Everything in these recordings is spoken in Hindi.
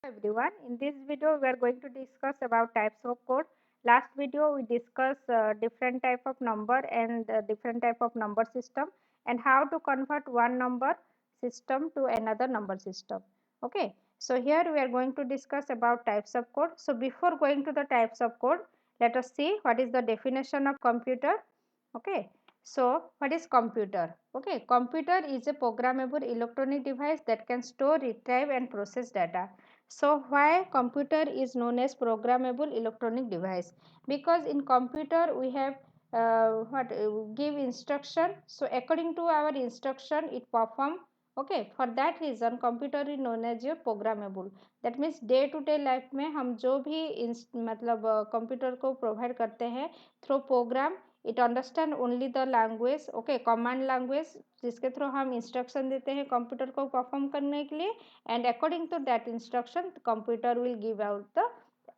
Everyone, in this video we are going to discuss about types of code. Last video we discussed different type of number and different type of number system and how to convert one number system to another number system. Okay, so here we are going to discuss about types of code. So before going to the types of code, let us see what is the definition of computer. Okay, so what is computer? Okay, computer is a programmable electronic device that can store, retrieve and process data. So why computer is known as programmable electronic device? Because in computer we have give instruction. So according to our instruction it perform. Okay, for that reason computer is known as your programmable. That means day to day life में हम जो भी मतलब कंप्यूटर को प्रोवाइड करते हैं through program it understand only the language okay command language जिसके थ्रू हम इंस्ट्रक्शन देते हैं कंप्यूटर को परफॉर्म करने के लिए and according to that instruction the computer will give out the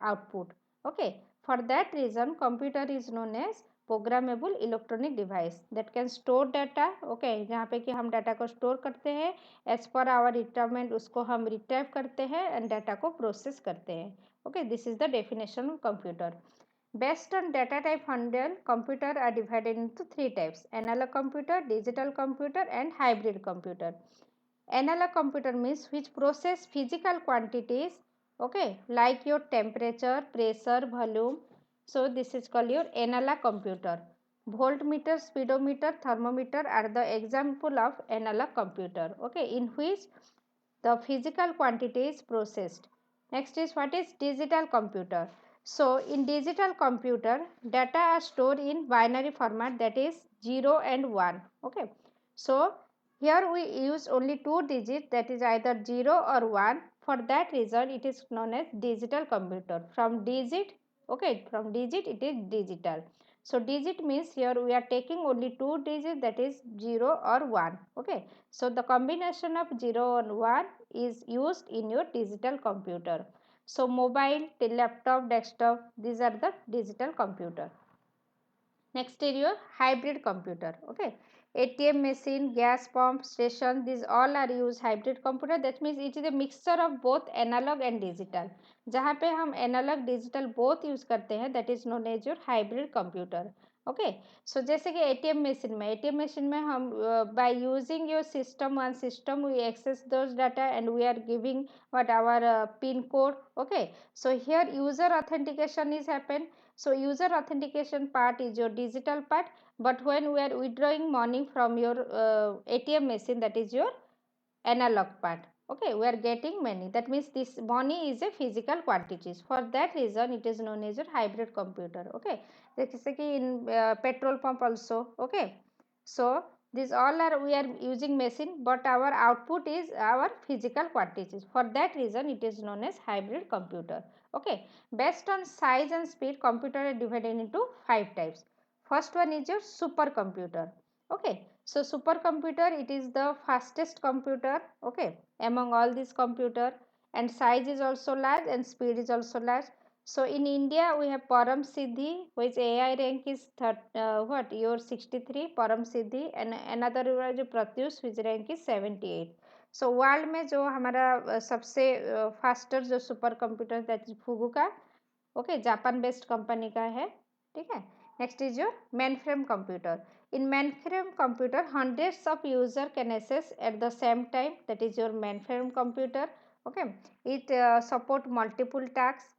output. Okay, for that reason computer is known as programmable electronic device that can store data. Okay, जहाँ पे कि हम डाटा को स्टोर करते हैं as per our requirement उसको हम रिट्राइव करते हैं and डाटा को प्रोसेस करते हैं. Okay, this is the definition of computer. Based on data type handle, computer are divided into three types: analog computer, digital computer and hybrid computer. Analog computer means which process physical quantities, okay, like your temperature, pressure, volume. So this is called your analog computer. Voltmeter, speedometer, thermometer are the example of analog computer, okay, in which the physical quantity is processed. Next is what is digital computer. So in digital computer data are stored in binary format, that is 0 and 1. Okay, so here we use only two digits, that is either 0 or 1. For that reason it is known as digital computer. From digit, okay, from digit it is digital. So digit means here we are taking only two digits, that is 0 or 1. Okay, so the combination of 0 and 1 is used in your digital computer. So mobile, laptop, desktop, these are the digital computer. Next is your hybrid computer. Okay, ATM machine, gas pump, station, these all are used hybrid computer. That means it is a mixture of both analog and digital. जहाँ पे हम analog digital both use करते हैं, that is known as your hybrid computer. Okay, so जैसे कि ATM machine में हम by using your system we access those data and we are giving what our pin code. Okay, so here user authentication is happen. So user authentication part is your digital part, but when we are withdrawing money from your ATM machine, that is your analog part. Okay, we are getting money, that means this money is a physical quantities. For that reason it is known as your hybrid computer. Okay, जैसे कि in petrol pump also. Okay, so these all are we are using machine, but our output is our physical quantities. For that reason it is known as hybrid computer. Okay, based on size and speed computer are divided into five types. First one is your supercomputer. Okay, so supercomputer it is the fastest computer, okay, among all these computer, and size is also large and speed is also large. So in India we have Param Siddhi, which AI rank is what your 63 Param Siddhi, and another is Pratyush which rank is 78. So world में जो हमारा सबसे फास्टर जो super computer that is Fugaku, okay, Japan based company का है. ठीक है, next is your mainframe computer. In mainframe computer, hundreds of user can access at the same time. That is your mainframe computer. Okay, it support multiple tasks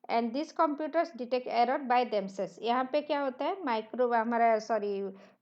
and these computers detect error by themselves. यहाँ पे क्या होता है माइक्रो हमारा सॉरी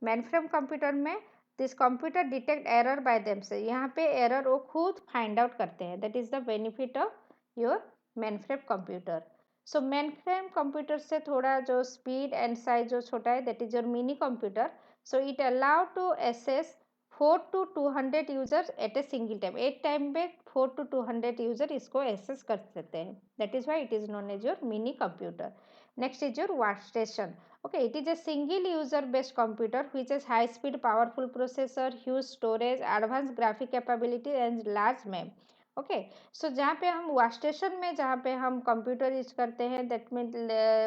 mainframe कंप्यूटर में this computer detect error bye themselves. यहाँ पे एरर वो खुद फाइंड आउट करते हैं. That is the benefit of your mainframe computer. So mainframe computer से थोड़ा जो स्पीड एंड साइज जो छोटा है that is your mini computer. So it allow to access 4 to 200 users at a single time. एक टाइम पे 4 to 200 यूजर इसको एक्सेस कर सकते हैं. That is why it is known as your mini computer. Next is your workstation. Okay, it is a single user based computer which has high speed powerful processor, huge storage, advanced graphic capability and large memory. Okay, so जहाँ पे हम वर्कस्टेशन में जहाँ पे हम कंप्यूटर यूज करते हैं that mean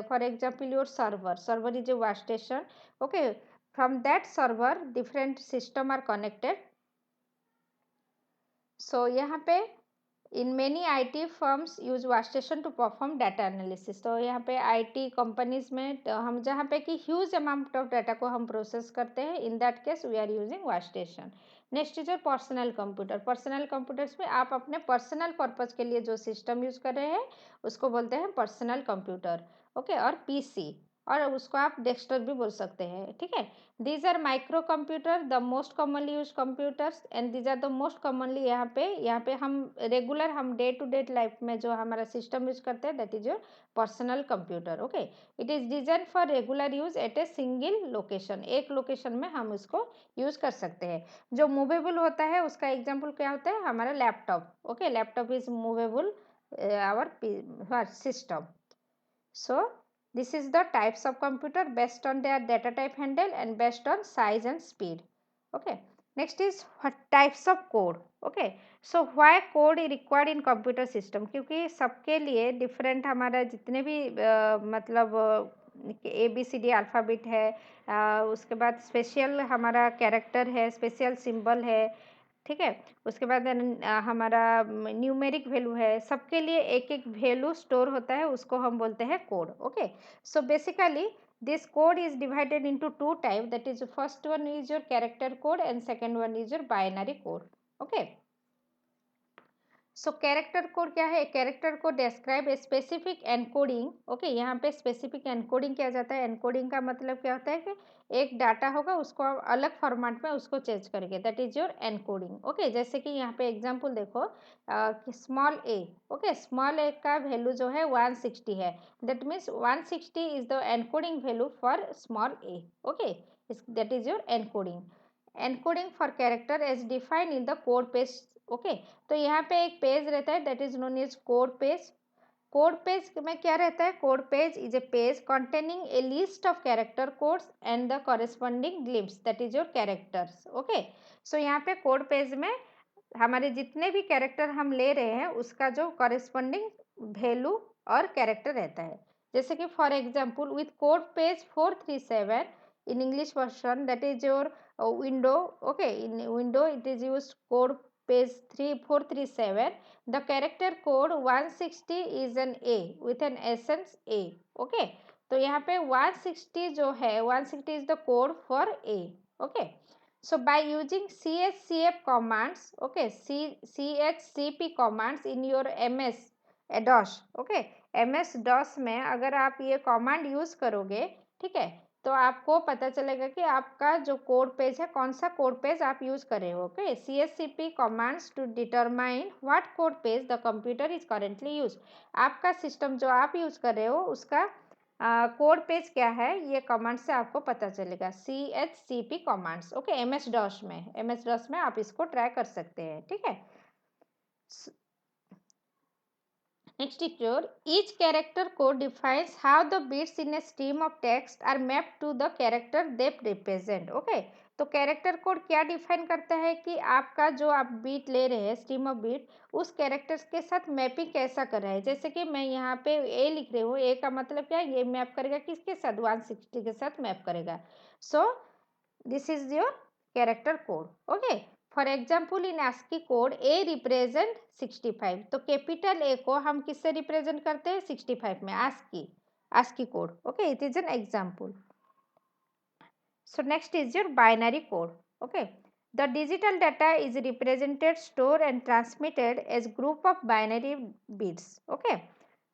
for example your server is a workstation. Okay, from that server different system are connected. So यहाँ पे in many IT firms use workstation to perform data analysis. तो यहाँ पे IT कंपनीज में हम जहाँ पे कि ह्यूज अमाउंट ऑफ डाटा को हम प्रोसेस करते हैं, in that case we are using workstation. Next is your personal computer. Personal computers में आप अपने पर्सनल पर्पज के लिए जो सिस्टम यूज कर रहे हैं उसको बोलते हैं पर्सनल कंप्यूटर, ओके, और PC, और उसको आप डेस्कटॉप भी बोल सकते हैं, ठीक है। These are micro computer, the most commonly use computers, and these are the most commonly यहाँ पे हम रेगुलर हम डे टू डे लाइफ में जो हमारा सिस्टम यूज करते हैं that is your personal computer, okay. It is design for regular use at a single location. एक लोकेशन में हम उसको यूज कर सकते हैं। जो मूवेबल होता है उसका एग्जाम्पल क्या होता है, हमारा laptop, okay. Laptop is movable our system. So this is the types of computer based on their data type handle and based on size and speed, okay. Next is what types of code, okay. So why code is required in computer system? क्योंकि सबके लिए different हमारा जितने भी मतलब ABCD अल्फ़ाबेट है, उसके बाद स्पेशल हमारा कैरेक्टर है, स्पेशल सिंबल है, ठीक है। उसके बाद हमारा न्यूमेरिक वैल्यू है, सबके लिए एक एक वैल्यू स्टोर होता है, उसको हम बोलते हैं code, okay. So basically this code is divided into two type, that is first one is your character code and second one is your binary code, okay. So character code क्या है, character code describe a specific encoding, okay. यहाँ पे स्पेसिफिक एनकोडिंग किया जाता है। एनकोडिंग का मतलब क्या होता है कि एक डाटा होगा उसको आप अलग फॉर्मेट में उसको चेंज करेंगे, that is your encoding, okay. जैसे कि यहाँ पे एग्जांपल देखो, small A, okay, small A का वैल्यू जो है 160 है, that means 160 is the encoding value for small A, okay, that is your encoding. Encoding for character as defined in the code page, okay. तो यहाँ पे एक पेज रहता है that is known as code page. Code page में क्या रहता है, code page is a page containing a list of character codes and the corresponding glyphs, that is your characters, okay. So यहाँ पे कोड पेज में हमारे जितने भी कैरेक्टर हम ले रहे हैं उसका जो कॉरेस्पॉन्डिंग वैल्यू और कैरेक्टर रहता है। जैसे कि for example with code page 437 in English version, that is your window, okay, in window it is used code page 3437, the character code 160 is an A with an essence A, okay। तो यहाँ पे 160 जो है 160 is the code for A, okay। So by using chcf commands, okay, chcp commands in your ms DOS, okay, ms DOS में अगर आप ये कमांड यूज करोगे, ठीक है, तो आपको पता चलेगा कि आपका जो कोड पेज है कौन सा कोड पेज आप यूज कर रहे हो, okay. CSCP commands to determine what code page the computer is currently use. आपका सिस्टम जो आप यूज कर रहे हो उसका कोड पेज क्या है, ये कमांड से आपको पता चलेगा। CHCP commands, okay, MS DOS में आप इसको ट्राई कर सकते हैं, ठीक है। Next is your each character code defines how the bits in a stream of text are mapped to the character they represent, okay। तो कैरेक्टर कोड क्या डिफाइन करता है कि आपका जो आप बीट ले रहे हैं स्ट्रीम ऑफ बीट उस कैरेक्टर्स के साथ मैपिंग कैसा कर रहा है। जैसे कि मैं यहाँ पे ए लिख रही हूँ, ए का मतलब क्या है, ये मैप करेगा किसके साथ, 160 के साथ मैप करेगा। सो this is your character code, okay. For example in ASCII code A represent 65, तो कैपिटल ए को हम किससे रिप्रेजेंट करते हैं, 65 में, ASCII code, okay, it is an example. So next is your binary code, okay। The digital data is represented, stored and transmitted as group of binary bits, okay।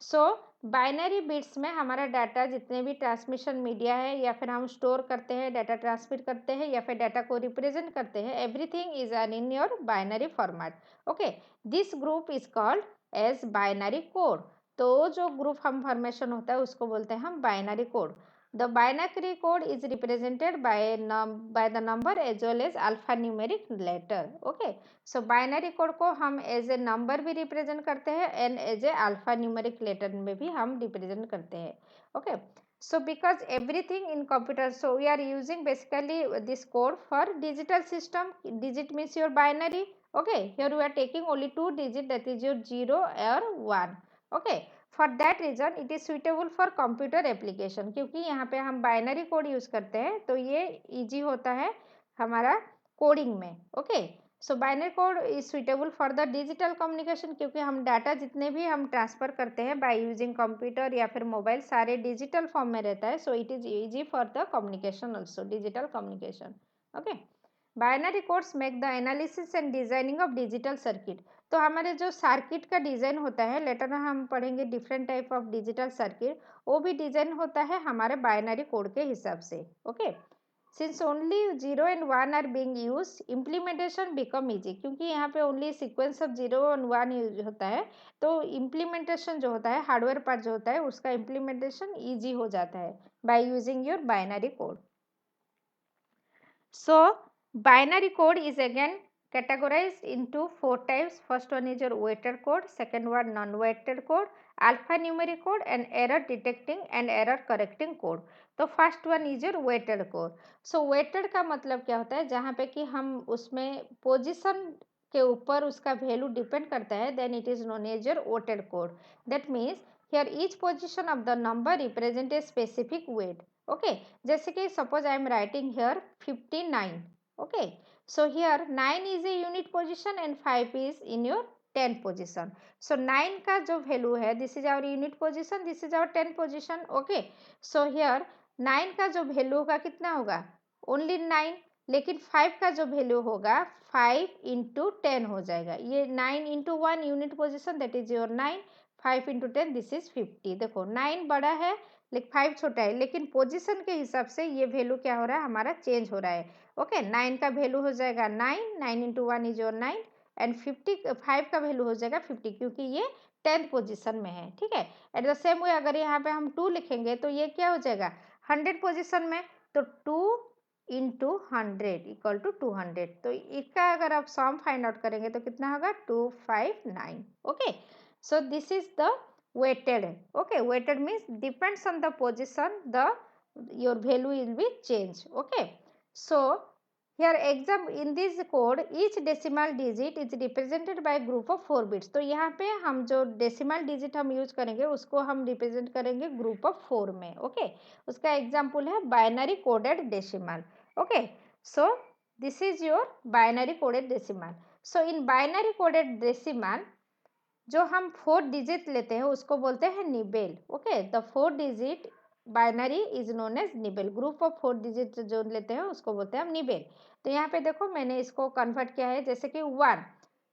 So binary bits में हमारा डाटा जितने भी ट्रांसमिशन मीडिया है या फिर हम स्टोर करते हैं, डाटा ट्रांसमिट करते हैं या फिर डाटा को रिप्रेजेंट करते हैं, everything is an in your binary format, okay. This group is called as binary code. तो जो ग्रुप हम फॉर्मेशन होता है उसको बोलते हैं हम binary code. The binary code is represented by the number as well as alphanumeric letter, okay। So binary code को हम as a number भी represent करते हैं and as a alphanumeric letter में भी हम represent करते हैं, okay। So because everything in computer, so we are using basically this code for digital system. Digit means your binary, okay, here we are taking only 2 digit, that is your 0 or 1, okay। For that reason it is suitable for computer application, क्योंकि यहाँ पे हम बाइनरी कोड यूज करते हैं तो ये इजी होता है हमारा कोडिंग में, okay. So binary code is suitable for the digital communication, क्योंकि हम डाटा जितने भी हम ट्रांसफर करते हैं बाय यूजिंग कंप्यूटर या फिर मोबाइल सारे डिजिटल फॉर्म में रहता है. So it is easy for the communication also, digital communication. Okay. Binary codes make the analysis and designing of digital circuit. तो हमारे जो सर्किट का डिजाइन होता है, लेटर में हम पढ़ेंगे different type of digital circuit, वो भी डिजाइन होता है हमारे बाइनरी कोड के हिसाब से. Okay. Since only 0 and 1 are being use, implementation become easy. क्योंकि यहाँ पे only sequence of 0 and 1 use होता है, तो इम्प्लीमेंटेशन जो होता है, हार्डवेयर पार्ट जो होता है, उसका इम्प्लीमेंटेशन ईजी हो जाता है by using your binary code. So binary code is again categorized into 4 types. First one is your weighted code, second one non-weighted code, alphanumeric code, and error detecting and error correcting code. तो first one is your weighted code. So weighted का मतलब क्या होता है, जहाँ पे कि हम उसमें पोजीशन के ऊपर उसका वैल्यू डिपेंड करता है, then it is known as your weighted code. That means here each position of the number represent a specific weight. Okay, जैसे कि suppose I am writing here 59. Okay, so here 9 is a unit position and 5 is in your 10 position. So 9 का जो वैल्यू है, this is our unit position, this is our 10 position. Okay, so here 9 का जो वैल्यू होगा कितना होगा, ओनली 9. लेकिन 5 का जो वैल्यू होगा 5 इंटू 10 हो जाएगा. ये 9 into 1 unit position, that is your 9. 5 into 10, this is 50. देखो 9 बड़ा है लेकिन 5 छोटा है, लेकिन पोजीशन के हिसाब से ये वैल्यू क्या हो रहा है, हमारा चेंज हो रहा है. ओके, 9 का वैल्यू हो जाएगा 9, 9 इंटू 1 इज योर 9, एंड 5 का वैल्यू हो जाएगा 50, क्योंकि ये 10th पोजीशन में है. ठीक है. एट द सेम वे अगर यहाँ पे हम 2 लिखेंगे तो ये क्या हो जाएगा 100 पोजीशन में, तो 2 इंटू 100 इक्वल टू 200. तो इसका अगर आप सम फाइंड आउट करेंगे तो कितना होगा 259. Okay, so this is the weighted. Okay, weighted means depends on the position, the your value will be changed. Okay, so here exam in this code each decimal digit is represented by group of 4 bits. तो यहाँ पे हम जो decimal digit हम यूज करेंगे उसको हम represent करेंगे group of 4 में. Okay, उसका एग्जाम्पल है binary coded decimal. Okay, so this is your binary coded decimal. So in binary coded decimal जो हम 4 डिजिट लेते हैं उसको बोलते हैं nibble. Okay, the 4 digit binary is known as nibble. Group of 4 digit जो लेते हैं उसको बोलते हैं हम निबेल. तो यहाँ पे देखो मैंने इसको कन्वर्ट किया है, जैसे कि 1.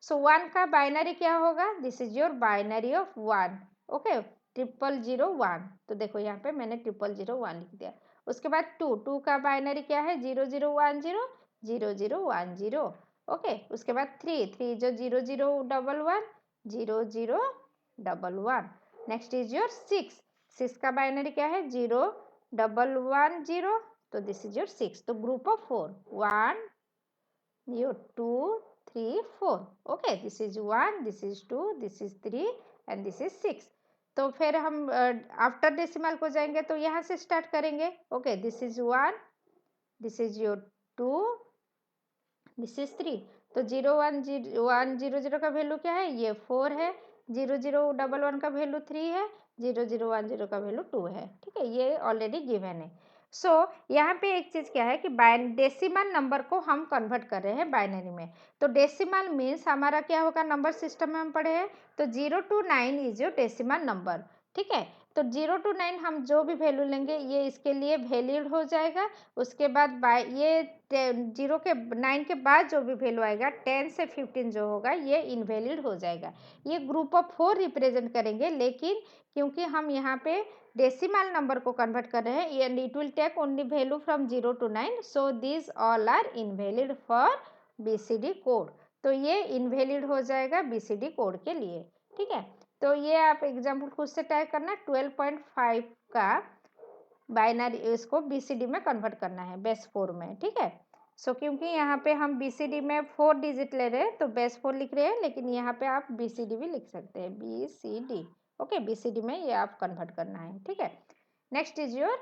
सो 1 का बाइनरी क्या होगा, this is your binary of 1. Okay, 0001. तो देखो यहाँ पे मैंने 0001 लिख दिया. उसके बाद 2 का बाइनरी क्या है 0010 0010. ओके, उसके बाद 3 जो 0011 0011. नेक्स्ट इज योर 6 का बाइनरी क्या है 0110. तो दिस इज योर 6. तो group of 4 1 your 2 3 4. Okay, this is 1, this is 2, this is 3 and this is 6. तो फिर हम आफ्टर डेसिमल को जाएंगे तो यहाँ से स्टार्ट करेंगे. Okay, this is 1, this is your 2, this is 3. तो 0110 का वैल्यू क्या है, ये 4 है. 0011 का वैल्यू 3 है. 0010 का वैल्यू 2 है. ठीक है, ये ऑलरेडी गिवन है. सो यहाँ पे एक चीज़ क्या है कि डेसिमल नंबर को हम कन्वर्ट कर रहे हैं बाइनरी में. तो डेसिमल मीन्स हमारा क्या होगा, नंबर सिस्टम में हम पढ़े हैं तो 0 to 9 is your decimal number. ठीक है, तो 0 to 9 हम जो भी वैल्यू लेंगे ये इसके लिए वैलिड हो जाएगा. उसके बाद ये 0 के 9 के बाद जो भी वैल्यू आएगा 10 से 15 जो होगा ये इनवैलिड हो जाएगा. ये ग्रुप ऑफ 4 रिप्रेजेंट करेंगे, लेकिन क्योंकि हम यहाँ पे डेसिमल नंबर को कन्वर्ट कर रहे हैं and it will take only value from 0 to 9, so this all are invalid for BCD code. तो ये इनवैलिड हो जाएगा बीसीडी कोड के लिए. ठीक है, तो ये आप एग्जाम्पल खुद से टाइप करना. 12.5 का बाइनरी इसको बीसीडी में कन्वर्ट करना है बेस 4 में. ठीक है, सो क्योंकि यहाँ पे हम बीसीडी में 4 डिजिट ले रहे हैं तो बेस 4 लिख रहे हैं, लेकिन यहाँ पे आप बीसीडी भी लिख सकते हैं, बीसीडी. ओके, बीसीडी में ये आप कन्वर्ट करना है. ठीक है, next is your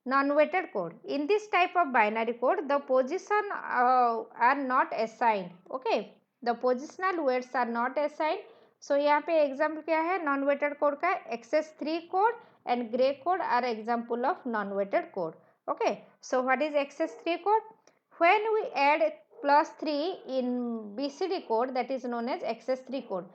non-weighted code. In this type of binary code, the position are not assigned. Okay, the positional weights are not assigned. So यहाँ पे एग्जाम्पल क्या है non-weighted code का, XS3 code and gray code are example of non-weighted code. Okay, so what is XS3 code? When we add +3 in BCD code that is known as excess 3 code.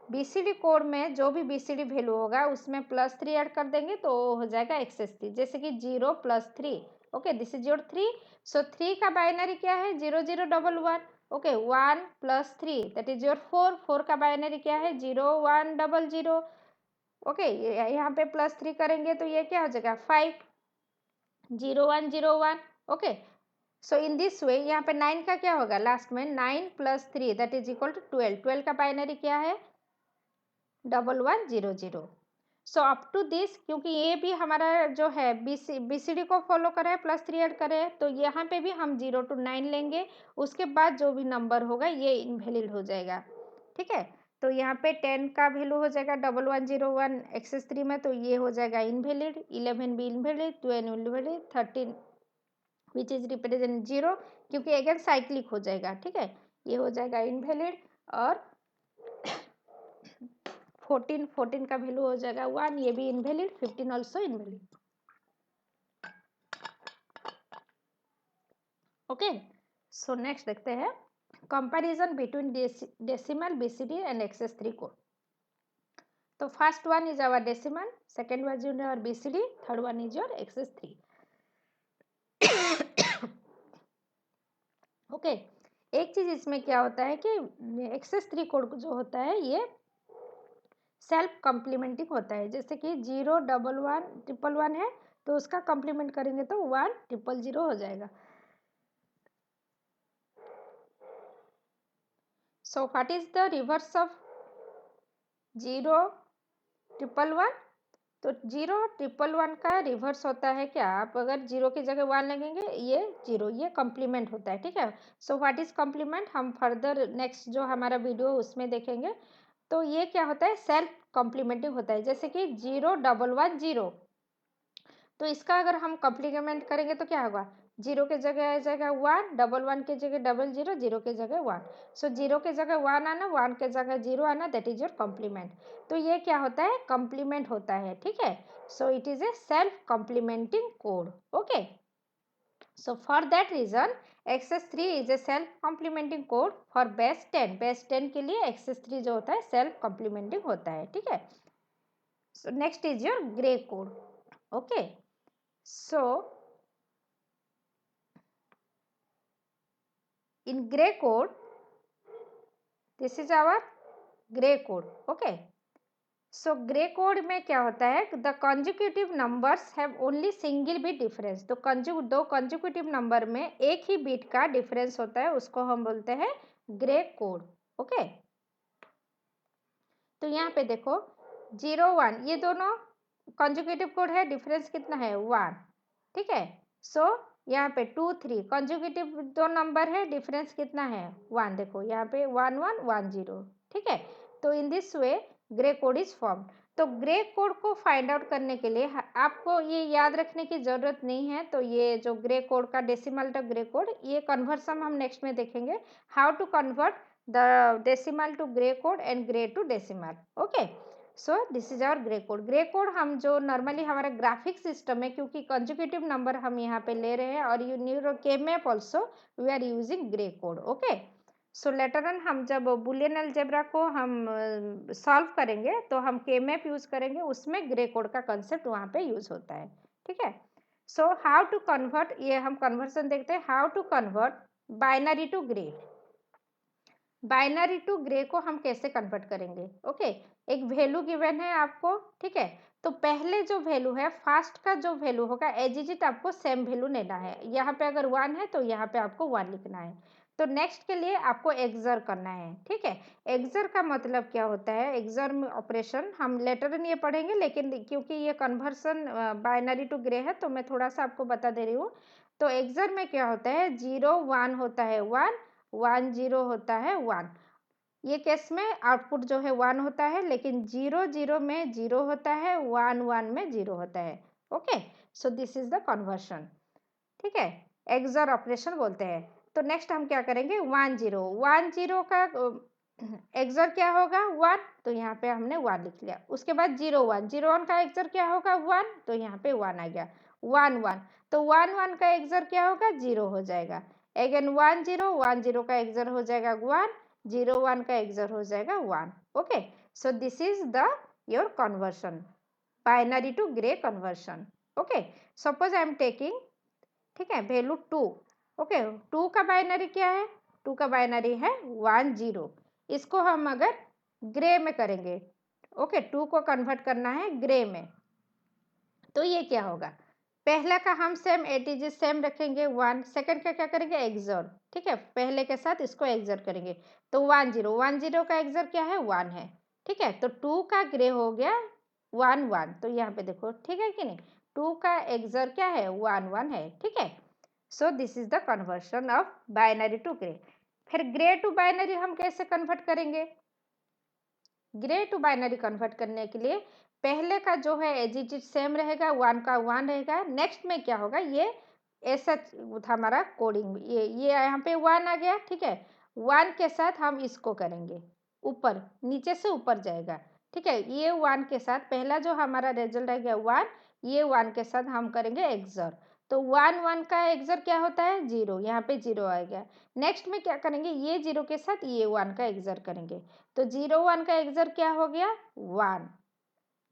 BCD code में जो भी BCD वैल्यू होगा उसमें +3 ऐड कर देंगे तो हो जाएगा एक्सेस 3। जैसे कि 0 + 3, ओके दिस इज योर 3। सो 3 का बाइनरी क्या है 0011, ओके 1 + 3 दैट इज योर 4। 4 का बाइनरी क्या है 0100, ओके यहाँ पे +3 करेंगे तो ये क्या हो जाएगा 5 0101, okay. So in this way यहाँ पे 9 का क्या होगा लास्ट में 9 + 3 दैट इज इक्वल टू 12। 12 का बाइनरी क्या है 1100। सो अप टू दिस, क्योंकि ये भी हमारा जो है BCD को फॉलो करे +3 ऐड करे, तो यहाँ पे भी हम 0 to 9 लेंगे। उसके बाद जो भी नंबर होगा ये इनवैलिड हो जाएगा, ठीक है। तो यहाँ पे 10 का वैल्यू हो जाएगा 1101 एक्सेस 3 में, तो ये हो जाएगा इनवैलिड। 11 भी invalid, 12 invalid, 13 which is represent 0 क्योंकि अगेन साइक्लिक हो जाएगा, ठीक है। ये हो जाएगा इनवैलिड। और 14 का वैल्यू हो जाएगा 1, ये भी invalid. 15 also invalid, okay. So next देखते हैं comparison between decimal BCD and excess 3 code. तो first one is our decimal, second one is our BCD, third one is your excess 3, okay. एक चीज इसमें क्या होता है कि एक्सेस 3 कोड जो होता है ये सेल्फ कॉम्प्लीमेंटिंग होता है। जैसे कि 0 11 111 है तो उसका कॉम्प्लीमेंट करेंगे तो 1 000 हो जाएगा। So what is the reverse of 0 111? तो 0 111 का रिवर्स होता है क्या, आप अगर 0 की जगह 1 लगेंगे ये 0, ये कॉम्प्लीमेंट होता है, ठीक है। सो व्हाट इज कॉम्प्लीमेंट हम फर्दर नेक्स्ट जो हमारा वीडियो उसमें देखेंगे। तो ये क्या होता है सेल्फ कॉम्प्लीमेंटिंग होता है। जैसे कि 0 110, तो इसका अगर हम कॉम्प्लीमेंट करेंगे तो क्या होगा 0 के जगह आ जाएगा 1, 11 के जगह 00, 0 के जगह 1। सो 0 के जगह 1 आना, 1 के जगह 0 आना, दैट इज योर कॉम्प्लीमेंट। तो ये क्या होता है कॉम्प्लीमेंट होता है, ठीक है। So it is a self complementing code, okay. So for that reason access 3 is a self complementing code for base 10। base 10 के लिए access 3 जो होता है self complementing होता है, ठीक है। So next is your gray code, okay। So in gray code, this is our gray code, okay। So grey code में क्या होता है the consecutive numbers have only single bit difference. तो दो कंजिक्यूटिव नंबर में एक ही बिट का डिफरेंस होता है, उसको हम बोलते हैं ग्रे कोड, ओके। तो यहाँ पे देखो 0 1 ये दोनों कंजिक्यूटिव कोड है, डिफरेंस कितना है 1, ठीक है। सो यहाँ पे 2 3 कंजिक्यूटिव दो नंबर है, डिफरेंस कितना है 1, देखो यहाँ पे 1 1 1 0, ठीक है। तो in this way grey code is form. तो ग्रे कोड को फाइंड आउट करने के लिए आपको ये याद रखने की जरूरत नहीं है। तो ये जो ग्रे कोड का डेसिमल टू ग्रे कोड, ये कन्वर्सन हम नेक्स्ट में देखेंगे, how to convert the decimal to Gray code and Gray to decimal, okay. So this is our Gray code. Gray code हम जो नॉर्मली हमारा ग्राफिक सिस्टम है, क्योंकि कंजिक्यूटिव नंबर हम यहाँ पे ले रहे हैं और यू न्यूरो K map also we are using Gray code, okay. So later on हम जब बुलियन अलजेब्रा को हम सॉल्व करेंगे तो हम के मैप यूज करेंगे, उसमें ग्रे कोड का कंसेप्ट वहाँ पे यूज होता है, ठीक है। सो हाउ टू कन्वर्ट, ये हम कन्वर्सन देखते हैं, how to convert binary to Gray. Binary to Gray को हम कैसे कन्वर्ट करेंगे, ओके। एक वैल्यू गिवन है आपको, ठीक है। तो पहले जो वैल्यू है फर्स्ट का जो वैल्यू होगा एज इट आपको सेम वैल्यू लेना है। यहाँ पे अगर 1 है तो यहाँ पे आपको 1 लिखना है। तो नेक्स्ट के लिए आपको एक्सर करना है, ठीक है। एक्सर का मतलब क्या होता है, एक्सर में ऑपरेशन हम लेटर इन ये पढ़ेंगे, लेकिन क्योंकि ये कन्वर्सन बाइनरी टू ग्रे है तो मैं थोड़ा सा आपको बता दे रही हूँ। तो एक्सर में क्या होता है 0 1 होता है 1 1 0 होता है 1। ये केस में आउटपुट जो है 1 होता है, लेकिन 0 0 में 0 होता है, 1 1 में 0 होता है, okay. So this is the conversion, ठीक है, एक्सर ऑपरेशन बोलते हैं। तो नेक्स्ट हम क्या करेंगे 1 0 1 0 का एक्सर क्या होगा 1, तो यहाँ पे हमने 1 लिख लिया। उसके बाद 0 1 0 1 का एक्सर क्या होगा 1, तो यहाँ पे 1 आ गया। 1 1 तो 1 1 का एक्सर क्या होगा 0 हो जाएगा। अगेन 1 0, 1 0 का एक्सर हो जाएगा 1, 0 1 का एक्सर हो जाएगा 1. Okay, so this is the your conversion, binary to Gray conversion. Okay, suppose I am taking, ठीक है, वैल्यू 2. ओके, 2 का बाइनरी क्या है? 2 का बाइनरी है 1 0. इसको हम अगर ग्रे में करेंगे, ओके, 2 को कन्वर्ट करना है ग्रे में, तो ये क्या होगा? पहला का हम सेम एटीजी सेम रखेंगे 1, सेकंड का क्या करेंगे? एक्सर. ठीक है, पहले के साथ इसको एक्सर करेंगे, तो 1 0, 1 0 का एक्सर क्या है? 1 है. ठीक है, तो 2 का ग्रे हो गया 1 1. तो यहाँ पे देखो, ठीक है कि नहीं, 2 का एक्सर क्या है? 1 1 है. ठीक है, so this is the conversion of binary to Gray. फिर ग्रे टू बाइनरी हम कैसे कन्वर्ट करेंगे? ग्रे टू बाइनरी कन्वर्ट करने के लिए पहले का जो है एज इट इज सेम रहेगा, 1 का 1 रहेगा. नेक्स्ट में क्या होगा? ये ऐसा था हमारा कोडिंग, ये यहाँ पे 1 आ गया. ठीक है, 1 के साथ हम इसको करेंगे ऊपर, नीचे से ऊपर जाएगा. ठीक है, ये 1 के साथ पहला जो हमारा रिजल्ट आ गया 1, ये 1 के साथ हम करेंगे एक्सर. तो 1 1 का एक्सर क्या होता है? 0. यहाँ पे 0 आ गया. नेक्स्ट में क्या करेंगे? ये 0 के साथ ये 1 का एक्सर करेंगे, तो 0 1 का एक्सर क्या हो गया? 1.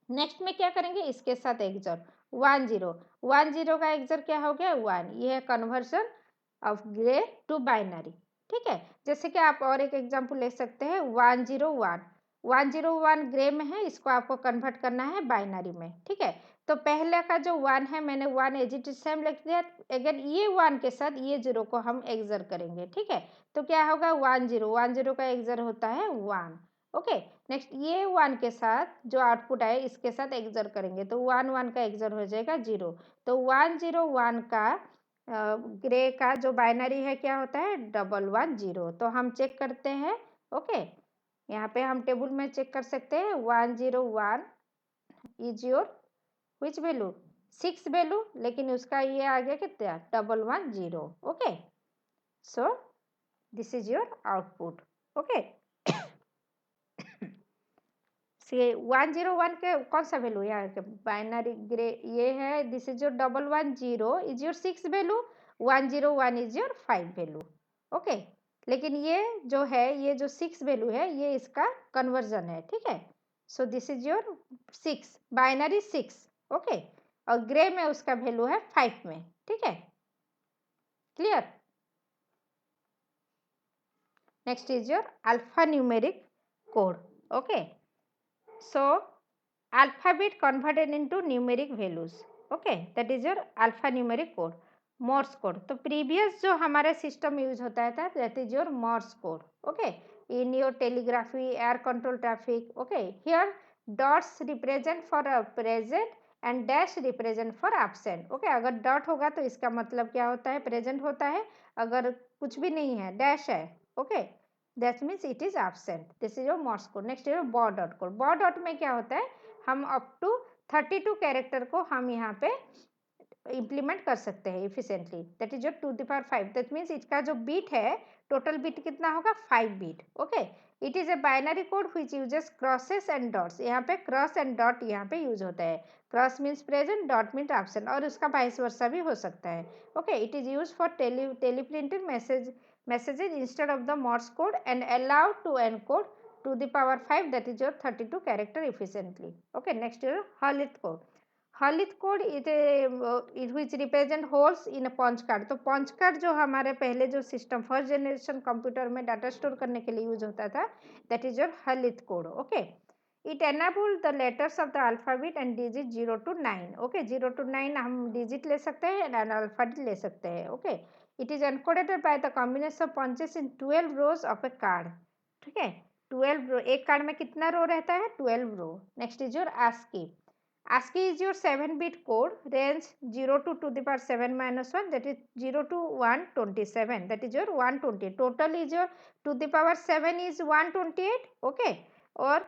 नेक्स्ट में क्या करेंगे? इसके साथ एक्सर 1 0, 1 0 का एक्सर क्या हो गया? 1. ये है conversion of Gray to binary. ठीक है, जैसे कि आप और एक एग्जांपल ले सकते हैं 1 0 1. 1 0 1 ग्रे में है, इसको आपको कन्वर्ट करना है बाइनरी में. ठीक है, तो पहले का जो 1 है, मैंने 1 एज इट इज सेम लिख दिया. अगर ये 1 के साथ ये 0 को हम एक्सर करेंगे, ठीक है, तो क्या होगा? 1 0, 1 0 का एक्सर होता है 1. ओके, नेक्स्ट ये 1 के साथ जो आउटपुट आए इसके साथ एक्सर करेंगे, तो 1 1 का एक्सर हो जाएगा 0. तो 1 0 1 का ग्रे का जो बाइनरी है क्या होता है? 1 1 0. तो हम चेक करते हैं. ओके, यहाँ पे हम टेबल में चेक कर सकते हैं. 1 0 1 is your which value? 6 value, लेकिन उसका ये आ गया कितना? 1 1 0. Okay, so this is your output. Okay, 1 0 1 के कौन सा वैल्यू? यहाँ के बाइनरी ग्रे ये है, this is your 1 1 0 is your 6 value, 1 0 1 is your 5 value. Okay, लेकिन ये जो है, ये जो 6 वैल्यू है, ये इसका कन्वर्जन है. ठीक है, so this is your 6 binary 6. Okay, और ग्रे में उसका वैल्यू है 5 में. ठीक है, clear? Next is your alpha numeric code. Okay, so alphabet converted into numeric values. Okay, that is your alphanumeric code, Morse code. तो previous जो हमारे सिस्टम यूज होता था, that is your Morse code. Okay, in your telegraphy, air control traffic. Okay, here dots represent for a present and dash represent for absent. Okay, अगर dot होगा तो इसका मतलब क्या होता है? present होता है. अगर कुछ भी नहीं है, dash है, okay, that means it is absent. This is your Morse code. Next is your baud dot code. baud dot में क्या होता है? हम up to 32 कैरेक्टर को हम यहाँ पे इम्प्लीमेंट कर सकते हैं efficiently. That is your 2 to the power 5. That means इसका जो बीट है, टोटल बीट कितना होगा? 5 bit. Okay, it is a binary code which uses crosses and dots. यहाँ पे क्रॉस एंड डॉट यहाँ पे यूज होता है. Cross means present, dot means absent, और उसका वाइस वर्सा भी हो सकता है. Okay, it is use for teleprinted messages instead of the Morse code and allowed to encode 2 to the power 5, that is your 32 character efficiently. Okay, next is Harlith code. Harlith code is a which represent holes in a punch card. तो पंच कार्ड जो हमारे पहले जो सिस्टम फर्स्ट जनरेशन कंप्यूटर में डाटा स्टोर करने के लिए यूज होता था, that is your Harlith code. Okay, it enable the letters of the alphabet and digit 0 to 9. Okay, 0 to 9 हम डिजिट ले सकते हैं एंड अल्फाबेट ले सकते हैं. Okay, it is encoded by the combination of punches in 12 rose of A card. ठीक है, 12 रो, एक कार्ड में कितना रो रहता है? 12 row. Next is your ASCII. ASCII is your 7-bit code, range 0 to the power 7 minus 1, that is 0 to 127, that is your 120. Total is your to the power 7 is 128. Okay, or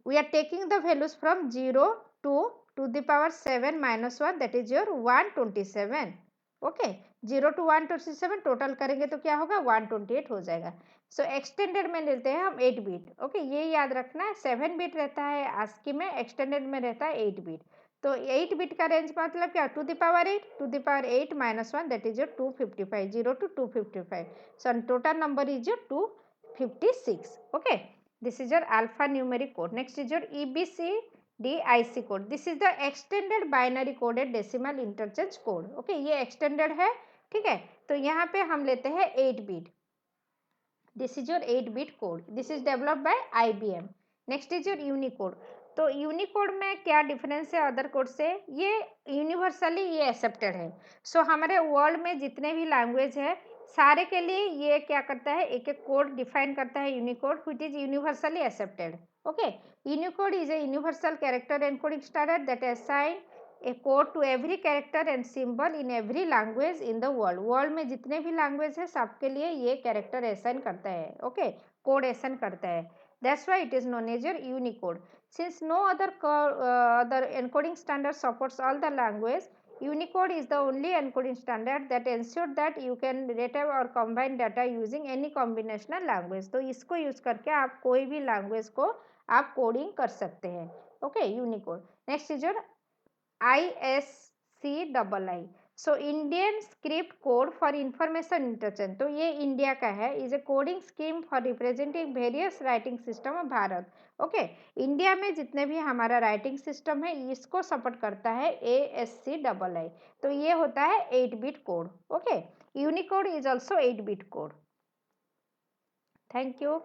we are taking the values from 0 to the power 7 minus 1, that is your 127. Okay, 0 to 127 total करेंगे तो क्या होगा? 128 हो जाएगा. सो एक्सटेंडेड में लेते हैं हम 8 बीट. ओके, ये याद रखना है, 7 बीट रहता है ASCII में, एक्सटेंडेड में रहता है 8 बीट. तो 8 बिट का रेंज मतलब क्या, two the power 8, two the power 8 minus 1 that is your 255, 0 to 255. So total number is your 256. Okay, this is your alphanumeric code. Next is your EBCDIC code. This is the extended binary coded decimal interchange code. Okay, ये extended है, ठीक है। तो यहाँ पे हम लेते हैं 8 bit. This is your 8 bit code. This is developed by IBM. Next is your Unicode. तो यूनिकोड में क्या डिफरेंस है अदर कोड से, ये यूनिवर्सली ये एक्सेप्टेड है। सो हमारे वर्ल्ड में जितने भी लैंग्वेज है सारे के लिए ये क्या करता है, एक एक कोड डिफाइन करता है Unicode, which is universally accepted. Okay, Unicode is a universal character encoding standard that assign a code to every character and symbol in every language in the world. World में जितने भी लैंग्वेज है सबके लिए ये कैरेक्टर असाइन करता है, ओके, कोड असाइन करता है। That's why it is known as your Unicode. Since no other encoding standard supports all the language, Unicode is the only encoding standard that ensures that you can retrieve or combine data using any combinational language. तो इसको यूज करके आप कोई भी लैंग्वेज को आप कोडिंग कर सकते हैं। Okay, Unicode. Next is your ISCII. So Indian script code for information interchange, तो ये इंडिया का है, is a coding scheme for representing various writing system of Bharat. Okay, India में जितने भी हमारा राइटिंग सिस्टम है इसको सपोर्ट करता है ASCII. तो ये होता है 8 bit code. Okay, Unicode is also 8 bit code. Thank you.